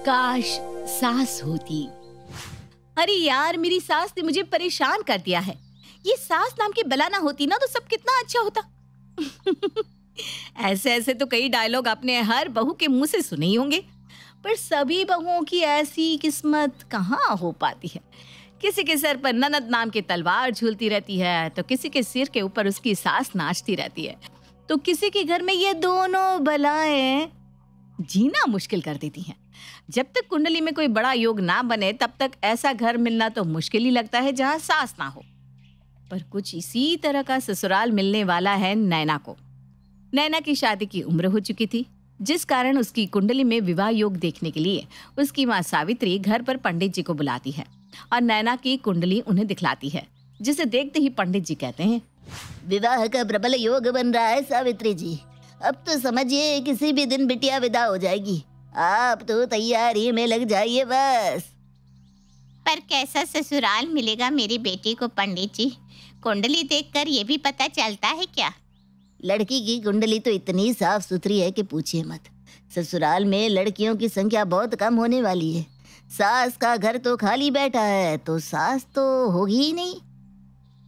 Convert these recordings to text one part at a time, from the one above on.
काश सास होती। अरे यार, मेरी सास ने मुझे परेशान कर दिया है। ये सास नाम की बला ना होती ना तो सब कितना अच्छा होता। ऐसे ऐसे तो कई डायलॉग आपने हर बहू के मुंह से सुने ही होंगे, पर सभी बहुओं की ऐसी किस्मत कहाँ हो पाती है। किसी के सर पर ननद नाम की तलवार झूलती रहती है, तो किसी के सिर के ऊपर उसकी सास नाचती रहती है, तो किसी के घर में ये दोनों बलाएं जीना मुश्किल कर देती हैं। जब तक कुंडली में कोई बड़ा योग ना बने तब तक ऐसा घर मिलना तो मुश्किल ही लगता है जहां सास ना हो। पर कुछ इसी तरह का ससुराल मिलने वाला है नैना को। नैना की शादी की उम्र हो चुकी थी, जिस कारण उसकी कुंडली में विवाह योग देखने के लिए उसकी माँ सावित्री घर पर पंडित जी को बुलाती है और नैना की कुंडली उन्हें दिखलाती है, जिसे देखते ही पंडित जी कहते हैं, विवाह का प्रबल योग बन रहा है सावित्री जी। अब तो समझिए किसी भी दिन बिटिया विदा हो जाएगी। आप तो तैयारी में लग जाइए बस। पर कैसा ससुराल मिलेगा मेरी बेटी को पंडित जी? कुंडली देखकर ये भी पता चलता है क्या? लड़की की कुंडली तो इतनी साफ सुथरी है कि पूछिए मत। ससुराल में लड़कियों की संख्या बहुत कम होने वाली है। सास का घर तो खाली बैठा है, तो सास तो होगी ही नहीं।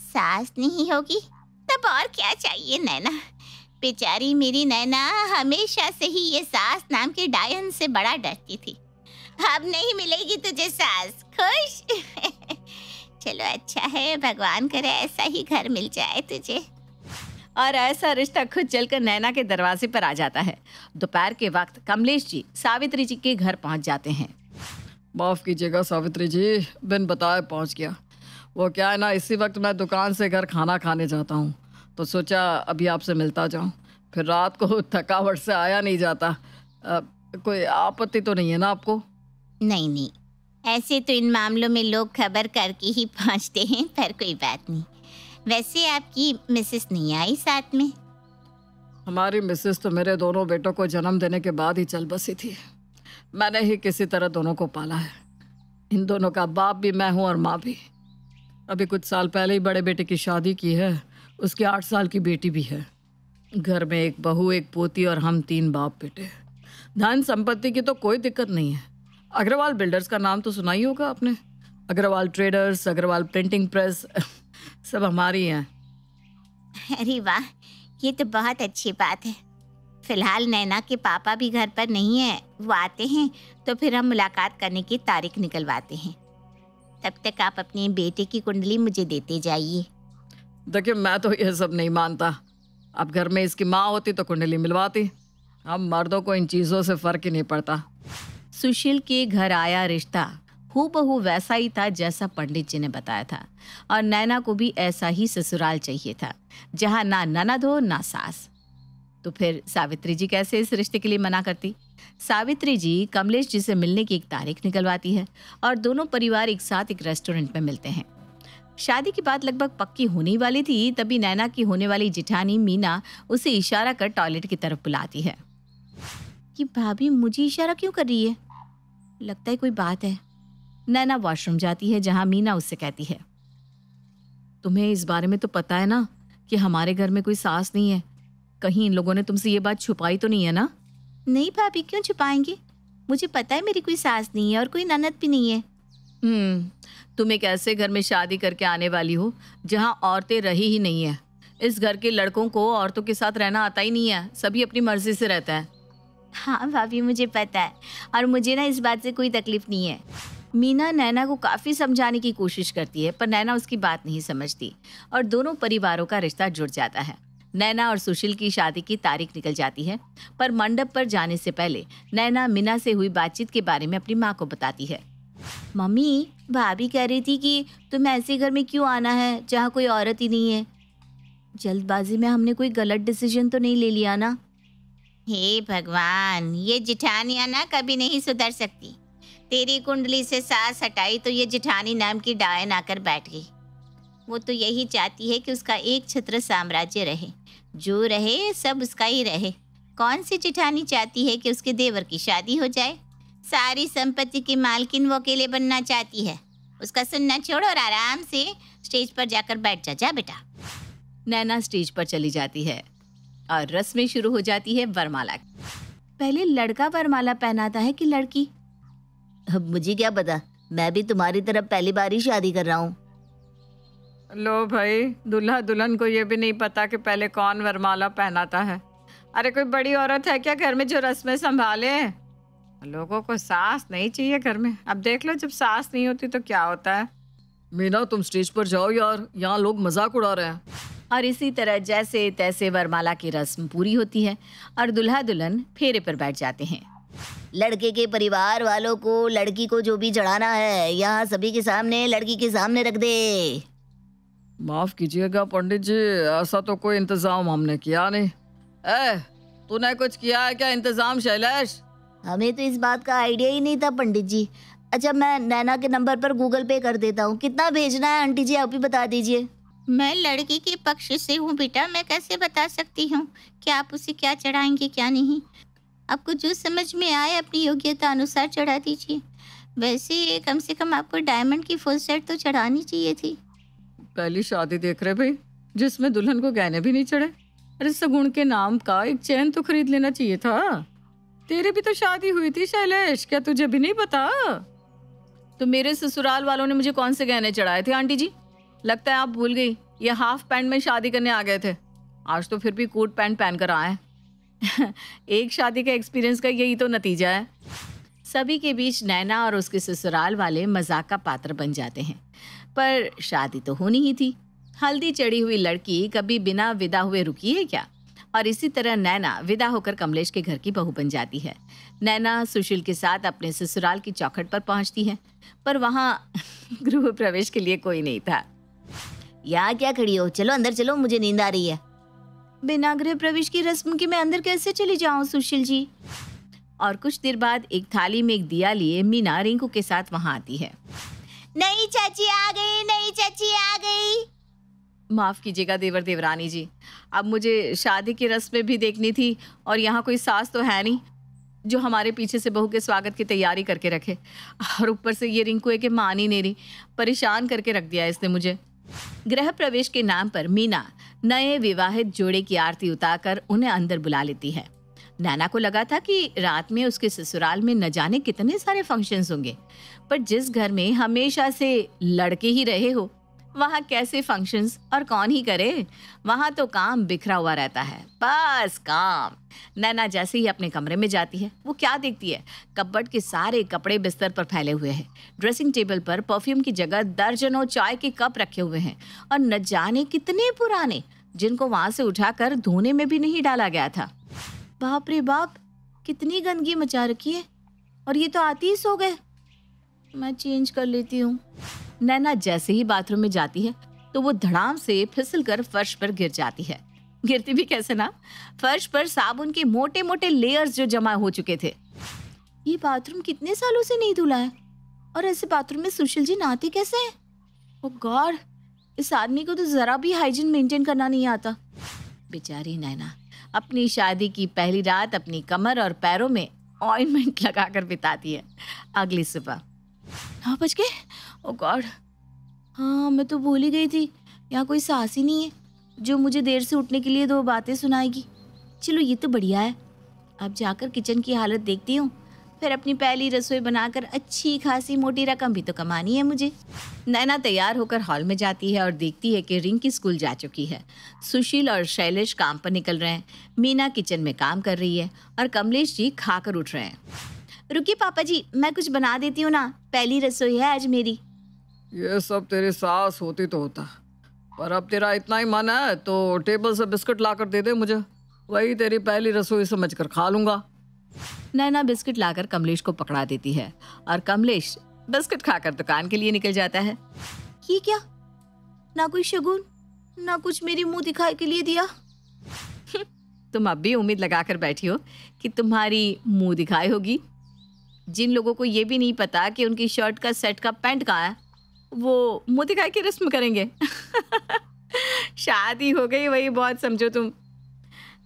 सास नहीं होगी तब और क्या चाहिए नैना? बेचारी मेरी नैना हमेशा से ही ये सास नाम के डायन से बड़ा डरती थी। अब नहीं मिलेगी तुझे सास। खुश? चलो अच्छा है, भगवान करे ऐसा ही घर मिल जाए तुझे। और ऐसा रिश्ता खुद चलकर नैना के दरवाजे पर आ जाता है। दोपहर के वक्त कमलेश जी सावित्री जी के घर पहुंच जाते हैं। माफ कीजिएगा सावित्री जी, बिन बताए पहुंच गया। वो क्या है ना, इसी वक्त मैं दुकान से घर खाना खाने जाता हूँ, तो सोचा अभी आपसे मिलता जाऊँ। फिर रात को थकावट से आया नहीं जाता। कोई आपत्ति तो नहीं है ना आपको? नहीं नहीं, ऐसे तो इन मामलों में लोग खबर करके ही पहुंचते हैं, पर कोई बात नहीं। वैसे आपकी मिसेस नहीं आई साथ में? हमारी मिसेस तो मेरे दोनों बेटों को जन्म देने के बाद ही चल बसी थी। मैंने ही किसी तरह दोनों को पाला है। इन दोनों का बाप भी मैं हूँ और माँ भी। अभी कुछ साल पहले ही बड़े बेटे की शादी की है, उसकी 8 साल की बेटी भी है। घर में एक बहू, एक पोती और हम 3 बाप बेटे। धन संपत्ति की तो कोई दिक्कत नहीं है। अग्रवाल बिल्डर्स का नाम तो सुना ही होगा आपने। Agarwal traders, Agarwal printing press सब हमारी हैं। अरे वाह, ये तो बहुत अच्छी बात है। फिलहाल नैना के पापा भी घर पर नहीं है, वो आते हैं तो फिर हम मुलाकात करने की तारीख निकलवाते हैं। तब तक आप अपने बेटे की कुंडली मुझे देते जाइए। देखिए, मैं तो ये सब नहीं मानता। अब घर में इसकी माँ होती तो कुंडली मिलवाती। हम मर्दों को इन चीज़ों से फर्क ही नहीं पड़ता। सुशील के घर आया रिश्ता हूबहू वैसा ही था जैसा पंडित जी ने बताया था, और नैना को भी ऐसा ही ससुराल चाहिए था, जहाँ ना ननद हो ना सास। तो फिर सावित्री जी कैसे इस रिश्ते के लिए मना करती? सावित्री जी कमलेश जी से मिलने की एक तारीख निकलवाती है और दोनों परिवार एक साथ एक रेस्टोरेंट में मिलते हैं। शादी की बात लगभग पक्की होने वाली थी, तभी नैना की होने वाली जिठानी मीना उसे इशारा कर टॉयलेट की तरफ बुलाती है। कि भाभी मुझे इशारा क्यों कर रही है? लगता है कोई बात है। नैना वॉशरूम जाती है, जहां मीना उससे कहती है, तुम्हें इस बारे में तो पता है ना कि हमारे घर में कोई सास नहीं है। कहीं इन लोगों ने तुमसे ये बात छुपाई तो नहीं है ना? नहीं भाभी, क्यों छुपाएंगे? मुझे पता है मेरी कोई सास नहीं है और कोई ननद भी नहीं है। तुम एक ऐसे घर में शादी करके आने वाली हो जहां औरतें रही ही नहीं है। इस घर के लड़कों को औरतों के साथ रहना आता ही नहीं है, सभी अपनी मर्जी से रहता है। हाँ भाभी, मुझे पता है, और मुझे ना इस बात से कोई तकलीफ नहीं है। मीना नैना को काफ़ी समझाने की कोशिश करती है, पर नैना उसकी बात नहीं समझती और दोनों परिवारों का रिश्ता जुड़ जाता है। नैना और सुशील की शादी की तारीख निकल जाती है, पर मंडप पर जाने से पहले नैना मीना से हुई बातचीत के बारे में अपनी माँ को बताती है। मम्मी, भाभी कह रही थी कि तुम्हें ऐसे घर में क्यों आना है जहाँ कोई औरत ही नहीं है। जल्दबाजी में हमने कोई गलत डिसीजन तो नहीं ले लिया ना? हे भगवान, ये जिठानियाँ ना कभी नहीं सुधर सकती। तेरी कुंडली से सास हटाई तो ये जिठानी नाम की डायन आकर बैठ गई। वो तो यही चाहती है कि उसका एक छत्र साम्राज्य रहे, जो रहे सब उसका ही रहे। कौन सी जिठानी चाहती है कि उसके देवर की शादी हो जाए? सारी संपत्ति की मालकिन वो अकेले बनना चाहती है। उसका सुनना छोड़ और आराम से स्टेज पर जाकर बैठ जा। जा बेटा। नैना स्टेज पर चली जाती है और रस्में शुरू हो जाती है वरमाला। पहले लड़का वरमाला पहनाता है कि लड़की? अब मुझे क्या पता, मैं भी तुम्हारी तरफ पहली बार ही शादी कर रहा हूँ। लो भाई, दूल्हा दुल्हन को ये भी नहीं पता कि पहले कौन वरमाला पहनाता है। अरे कोई बड़ी औरत है क्या घर में जो रस्में संभाले? लोगों को सास नहीं चाहिए घर में। अब देख लो जब सास नहीं होती तो क्या होता है। मीना तुम स्टेज पर जाओ यार, यहाँ लोग मजाक उड़ा रहे हैं। और इसी तरह जैसे तैसे वरमाला की रस्म पूरी होती है और दूल्हा दुल्हन फेरे पर बैठ जाते हैं। लड़के के परिवार वालों को लड़की को जो भी चढ़ाना है यहाँ सभी के सामने, लड़की के सामने रख दे। माफ कीजिएगा पंडित जी, ऐसा तो कोई इंतजाम हमने किया नहीं। तूने कुछ किया है क्या इंतजाम शैलेश? हमें तो इस बात का आइडिया ही नहीं था पंडित जी। अच्छा, मैं नैना के नंबर पर गूगल पे कर देता हूँ। कितना भेजना है आंटी जी, आप ही बता दीजिए। मैं लड़की के पक्ष से हूँ बेटा, मैं कैसे बता सकती हूँ कि आप उसे क्या चढ़ाएंगे क्या नहीं। आपको जो समझ में आए अपनी योग्यता अनुसार चढ़ा दीजिए। वैसे कम से कम आपको डायमंड की फुल सेट तो चढ़ानी चाहिए थी। पहली शादी देख रहे भाई, जिसमें दुल्हन को गहने भी नहीं चढ़े। अरे सगुण के नाम का एक चैन तो खरीद लेना चाहिए था। तेरे भी तो शादी हुई थी शैलेश, क्या तुझे भी नहीं पता? तो मेरे ससुराल वालों ने मुझे कौन से गहने चढ़ाए थे आंटी जी? लगता है आप भूल गई, ये हाफ पैंट में शादी करने आ गए थे। आज तो फिर भी कोट पैंट पहन कर आए। एक शादी का एक्सपीरियंस का यही तो नतीजा है। सभी के बीच नैना और उसके ससुराल वाले मजाक का पात्र बन जाते हैं, पर शादी तो होनी ही थी। हल्दी चढ़ी हुई लड़की कभी बिना विदा हुए रुकी है क्या? और इसी तरह नैना विदा होकर कमलेश के घर की बहू बन जाती है। नैना सुशील के साथ अपने ससुराल की चौखट पर पहुंचती है, पर वहां गृह प्रवेश के लिए कोई नहीं था। यहाँ क्या खड़ी हो, चलो अंदर चलो, मुझे नींद आ रही है। बिना गृह प्रवेश की रस्म के मैं अंदर कैसे चली जाऊं सुशील जी? और कुछ देर बाद एक थाली में एक दिया लिए मीना रिंकू के साथ वहां आती है। नहीं चाची आ गई, नहीं चाची आ गई। माफ कीजिएगा देवर देवरानी जी, अब मुझे शादी की रस्में भी देखनी थी और यहाँ कोई सास तो है नहीं जो हमारे पीछे से बहू के स्वागत की तैयारी करके रखे। और ऊपर से ये रिंकू है कि मान ही नहीं रही, परेशान करके रख दिया इसने मुझे। गृह प्रवेश के नाम पर मीना नए विवाहित जोड़े की आरती उतारकर उन्हें अंदर बुला लेती है। नैना को लगा था कि रात में उसके ससुराल में न जाने कितने सारे फंक्शंस होंगे, पर जिस घर में हमेशा से लड़के ही रहे हो वहाँ कैसे फंक्शंस और कौन ही करे? वहाँ तो काम बिखरा हुआ रहता है, बस काम। नैना जैसे ही अपने कमरे में जाती है, वो क्या देखती है? कपबोर्ड के सारे कपड़े बिस्तर पर फैले हुए हैं। ड्रेसिंग टेबल पर परफ्यूम की जगह दर्जनों चाय के कप रखे हुए हैं और न जाने कितने पुराने, जिनको वहां से उठाकर धोने में भी नहीं डाला गया था। बाप रे बाप, कितनी गंदगी मचा रखी है। और ये तो आती ही सो गए। मैं चेंज कर लेती हूँ। नैना जैसे ही बाथरूम में जाती है तो वो धड़ाम से फिसल कर फर्श पर गिर जाती है। गिरती भी कैसे ना, फर्श पर साबुन के मोटे मोटे लेयर्स जो जमा हो चुके थे। ये बाथरूम कितने सालों से नहीं धुला है, और ऐसे बाथरूम में सुशील जी नहाते कैसे हैं? ओ गॉड, इस आदमी को तो जरा भी हाइजीन मेंटेन करना नहीं आता। बेचारी नैना अपनी शादी की पहली रात अपनी कमर और पैरों में ऑइंटमेंट लगाकर बिताती है। अगली सुबह 9 बज गए। ओ गॉड, हाँ मैं तो भूल ही गई थी, यहाँ कोई सास ही नहीं है जो मुझे देर से उठने के लिए 2 बातें सुनाएगी। चलो ये तो बढ़िया है। अब जाकर किचन की हालत देखती हूँ, फिर अपनी पहली रसोई बनाकर अच्छी खासी मोटी रकम भी तो कमानी है मुझे। नैना तैयार होकर हॉल में जाती है और देखती है कि रिंकी स्कूल जा चुकी है। सुशील और शैलेश काम पर निकल रहे हैं। मीना किचन में काम कर रही है और कमलेश जी खाकर उठ रहे हैं। रुकिए पापा जी, मैं कुछ बना देती हूँ ना, पहली रसोई है आज मेरी। ये सब तेरी सास होती तो होता, पर अब तेरा इतना ही मन है तो टेबल से बिस्किट ला कर दे दे मुझे, वही तेरी पहली रसोई समझ कर खा लूंगा। नैना बिस्किट लाकर कमलेश को पकड़ा देती है और कमलेश बिस्किट खाकर दुकान के लिए निकल जाता है। ये क्या, ना कोई शगुन ना कुछ मेरी मुंह दिखाई के लिए दिया। तुम अब भी उम्मीद लगाकर बैठी हो कि तुम्हारी मुंह दिखाई होगी। जिन लोगों को ये भी नहीं पता कि उनकी शर्ट का सेट का पैंट कहाँ है, वो मुंह दिखाई की रस्म करेंगे। शादी हो गई वही बहुत समझो तुम।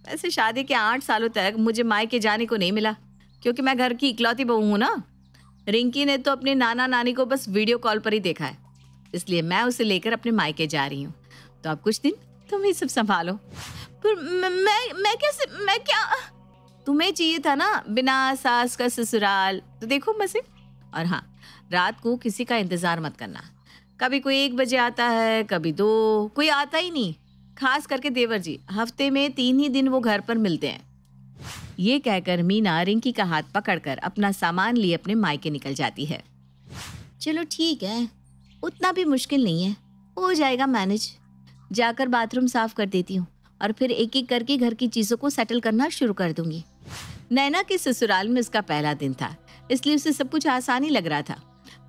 वैसे शादी के 8 सालों तक मुझे मायके जाने को नहीं मिला, क्योंकि मैं घर की इकलौती बहू हूँ ना। रिंकी ने तो अपने नाना नानी को बस वीडियो कॉल पर ही देखा है, इसलिए मैं उसे लेकर अपने मायके जा रही हूँ। तो अब कुछ दिन तुम ही सब संभालो। पर मैं कैसे, मैं क्या? तुम्हें चाहिए था ना बिना सास का ससुराल, तो देखो मजे। और हाँ, रात को किसी का इंतजार मत करना। कभी कोई 1 बजे आता है, कभी 2, कोई आता ही नहीं। खास करके देवर जी, हफ्ते में 3 ही दिन वो घर पर मिलते हैं। ये कहकर मीना रिंकी का हाथ पकड़कर अपना सामान लिए अपने मायके निकल जाती है। चलो ठीक है, उतना भी मुश्किल नहीं है, हो जाएगा मैनेज। जाकर बाथरूम साफ कर देती हूँ और फिर एक एक करके घर की चीजों को सेटल करना शुरू कर दूंगी। नैना के ससुराल में उसका पहला दिन था, इसलिए उसे सब कुछ आसानी लग रहा था,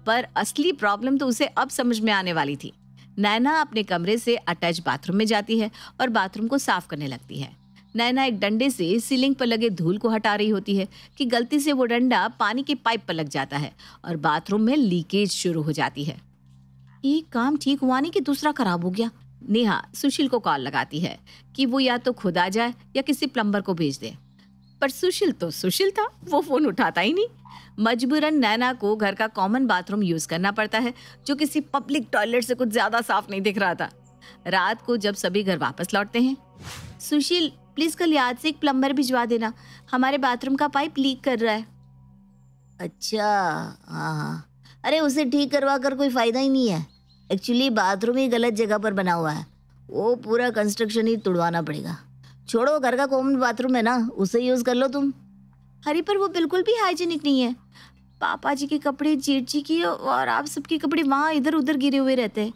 पर असली प्रॉब्लम तो उसे अब समझ में आने वाली थी। नैना अपने कमरे से अटैच बाथरूम में जाती है और बाथरूम को साफ करने लगती है। नैना एक डंडे से सीलिंग पर लगे धूल को हटा रही होती है कि गलती से वो डंडा पानी के पाइप पर लग जाता है और बाथरूम में लीकेज शुरू हो जाती है। एक काम ठीक हुआ नहीं कि दूसरा खराब हो गया। नेहा सुशील को कॉल लगाती है कि वो या तो खुद आ जाए या किसी प्लम्बर को भेज दे, पर सुशील तो सुशील था, वो फोन उठाता ही नहीं। मजबूरन नैना को घर का कॉमन बाथरूम यूज करना पड़ता है, जो किसी पब्लिक टॉयलेट से कुछ ज्यादा साफ नहीं दिख रहा था। रात को जब सभी घर वापस लौटते हैं, सुशील प्लीज कल याद से एक प्लम्बर भिजवा देना, हमारे बाथरूम का पाइप लीक कर रहा है। अच्छा, हाँ, अरे उसे ठीक करवा कर कोई फायदा ही नहीं है। एक्चुअली बाथरूम ही गलत जगह पर बना हुआ है, वो पूरा कंस्ट्रक्शन ही तुड़वाना पड़ेगा। छोड़ो, घर का कॉमन बाथरूम है ना, उसे यूज कर लो तुम। अरे पर वो बिल्कुल भी हाइजीनिक नहीं है। पापा जी के कपड़े, जेठ जी की और आप सबके कपड़े वहाँ इधर उधर गिरे हुए रहते हैं।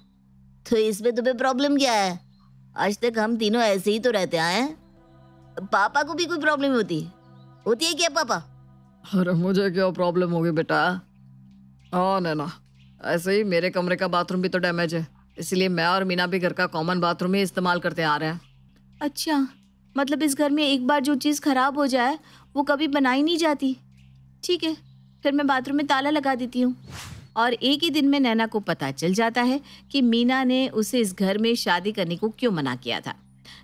तो इसमें तुम्हें प्रॉब्लम क्या है? आज तक हम तीनों ऐसे ही तो रहते आए हैं। पापा को भी कोई प्रॉब्लम होती है क्या पापा? अरे मुझे क्या प्रॉब्लम होगी बेटा? हाँ नैना, ऐसे ही मेरे कमरे का बाथरूम भी तो डैमेज है, इसलिए मैं और मीना भी घर का कॉमन बाथरूम ही इस्तेमाल करते आ रहे हैं। अच्छा, मतलब इस घर में एक बार जो चीज़ खराब हो जाए वो कभी बनाई नहीं जाती। ठीक है, फिर मैं बाथरूम में ताला लगा देती हूँ। और एक ही दिन में नैना को पता चल जाता है कि मीना ने उसे इस घर में शादी करने को क्यों मना किया था।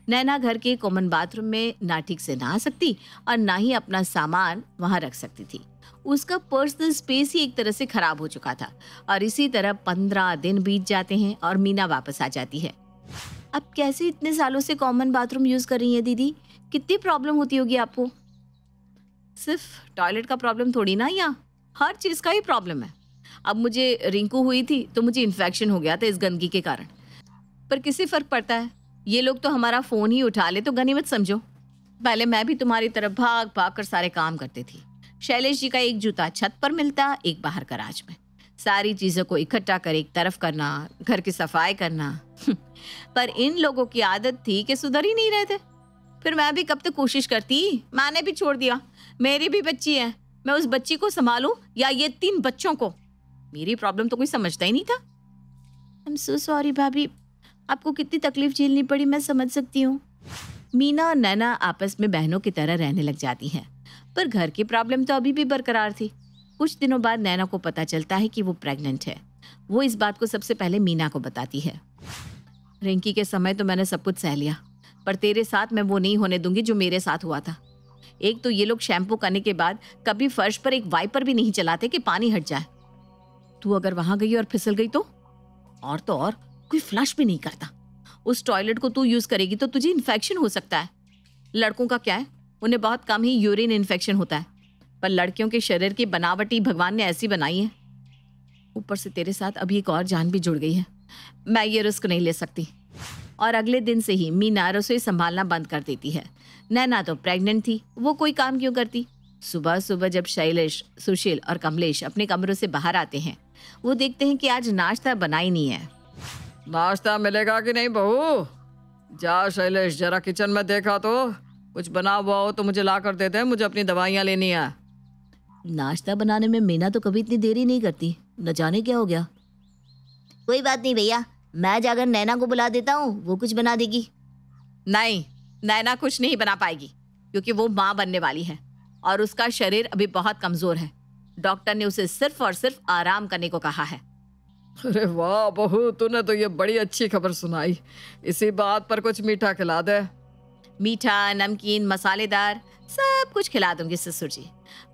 नैना घर के कॉमन बाथरूम में ना ठीक से नहा सकती और ना ही अपना सामान वहां रख सकती थी। उसका पर्सनल स्पेस ही एक तरह से खराब हो चुका था। और इसी तरह 15 दिन बीत जाते हैं और मीना वापस आ जाती है। अब कैसे इतने सालों से कॉमन बाथरूम यूज कर रही है दीदी? कितनी प्रॉब्लम होती होगी आपको? सिर्फ टॉयलेट का प्रॉब्लम थोड़ी ना, यहाँ हर चीज का ही प्रॉब्लम है। अब मुझे रिंकू हुई थी तो मुझे इन्फेक्शन हो गया था इस गंदगी के कारण, पर किसी फर्क पड़ता है? ये लोग तो हमारा फोन ही उठा ले तो गनीमत समझो। पहले मैं भी तुम्हारी तरफ भाग भाग कर सारे काम करती थी। शैलेश जी का एक जूता छत पर मिलता, एक बाहर गराज में। सारी चीजों को इकट्ठा कर एक तरफ करना, घर की सफाई करना। पर इन लोगों की आदत थी कि सुधर ही नहीं रहे थे। फिर मैं भी कब तक कोशिश करती, मैंने भी छोड़ दिया। मेरी भी बच्ची है, मैं उस बच्ची को संभालूं या ये 3 बच्चों को? मेरी प्रॉब्लम तो कोई समझता ही नहीं था। आई एम सो सॉरी भाभी, आपको कितनी तकलीफ झेलनी पड़ी मैं समझ सकती हूँ। मीना और नैना आपस में बहनों की तरह रहने लग जाती हैं, पर घर की प्रॉब्लम तो अभी भी बरकरार थी। कुछ दिनों बाद नैना को पता चलता है कि वो प्रेग्नेंट है। वो इस बात को सबसे पहले मीना को बताती है। रिंकी के समय तो मैंने सब कुछ सह लिया, पर तेरे साथ मैं वो नहीं होने दूंगी जो मेरे साथ हुआ था। एक तो ये लोग शैम्पू करने के बाद कभी फर्श पर एक वाइपर भी नहीं चलाते कि पानी हट जाए। तू अगर वहां गई और फिसल गई तो और कोई फ्लश भी नहीं करता। उस टॉयलेट को तू यूज करेगी तो तुझे इन्फेक्शन हो सकता है। लड़कों का क्या है, उन्हें बहुत कम ही यूरिन इन्फेक्शन होता है, पर लड़कियों के शरीर की बनावटी भगवान ने ऐसी बनाई है। ऊपर से तेरे साथ अभी एक और जान भी जुड़ गई है। मैं ये रिस्क नहीं ले सकती। और अगले दिन से ही मीना रसोई संभालना बंद कर देती है। नैना तो प्रेग्नेंट थी, वो कोई काम क्यों करती। सुबह सुबह जब शैलेश, सुशील और कमलेश अपने कमरों से बाहर आते हैं, वो देखते हैं कि आज नाश्ता बना ही नहीं है। नाश्ता मिलेगा कि नहीं बहू? जा शैलेश, जरा किचन में देखा तो कुछ बना हुआ हो तो मुझे ला कर देते हैं, मुझे अपनी दवाइयाँ लेनी है। नाश्ता बनाने में मीना तो कभी इतनी देरी नहीं करती, न जाने क्या हो गया। कोई बात नहीं भैया, मैं जाकर नैना को बुला देता हूँ, वो कुछ बना देगी। नहीं, नैना कुछ नहीं बना पाएगी, क्योंकि वो माँ बनने वाली है और उसका शरीर अभी बहुत कमजोर है। डॉक्टर ने उसे सिर्फ और सिर्फ आराम करने को कहा है। अरे वाह बहू, तूने तो ये बड़ी अच्छी खबर सुनाई। इसी बात पर कुछ मीठा खिला दे। मीठा, नमकीन, मसालेदार सब कुछ खिला दूंगी ससुर जी।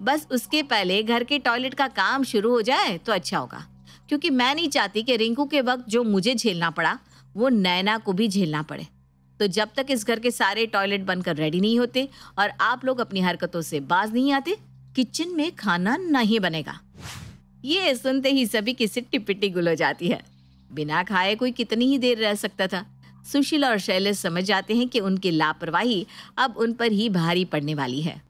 बस उसके पहले घर के टॉयलेट का काम शुरू हो जाए तो अच्छा होगा, क्योंकि मैं नहीं चाहती कि रिंकू के वक्त जो मुझे झेलना पड़ा वो नैना को भी झेलना पड़े। तो जब तक इस घर के सारे टॉयलेट बनकर रेडी नहीं होते और आप लोग अपनी हरकतों से बाज नहीं आते, किचन में खाना नहीं बनेगा। ये सुनते ही सभी की सिट्टी पिट्टी गुल हो जाती है। बिना खाए कोई कितनी ही देर रह सकता था। सुशील और शैलेश समझ जाते हैं कि उनकी लापरवाही अब उन पर ही भारी पड़ने वाली है।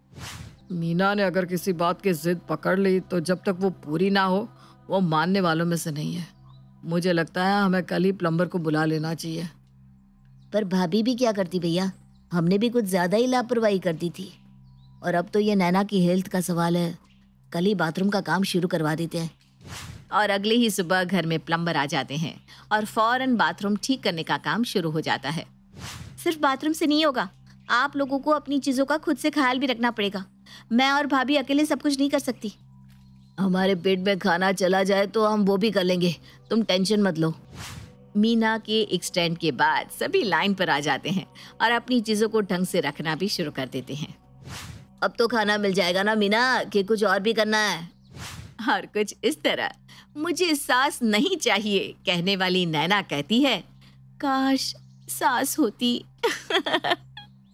मीना ने अगर किसी बात की जिद पकड़ ली तो जब तक वो पूरी ना हो वो मानने वालों में से नहीं है। मुझे लगता है हमें कल ही प्लम्बर को बुला लेना चाहिए। पर भाभी भी क्या करती भैया, हमने भी कुछ ज्यादा ही लापरवाही कर दी थी। और अब तो ये नैना की हेल्थ का सवाल है, कल ही बाथरूम का काम शुरू करवा देते हैं। और अगले ही सुबह घर में प्लम्बर आ जाते हैं और फौरन बाथरूम ठीक करने का काम शुरू हो जाता है। सिर्फ बाथरूम से नहीं होगा, आप लोगों को अपनी चीजों का खुद से ख्याल भी रखना पड़ेगा। मैं और भाभी अकेले सब कुछ नहीं कर सकती। हमारे पेट में खाना चला जाए तो हम वो भी कर लेंगे, तुम टेंशन मत लो। मीना के एक्सटेंड के बाद सभी लाइन पर आ जाते हैं और अपनी चीजों को ढंग से रखना भी शुरू कर देते हैं। अब तो खाना मिल जाएगा ना मीना, कि कुछ और भी करना है? हर कुछ इस तरह मुझे सास नहीं चाहिए कहने वाली नैना कहती है, काश सास होती।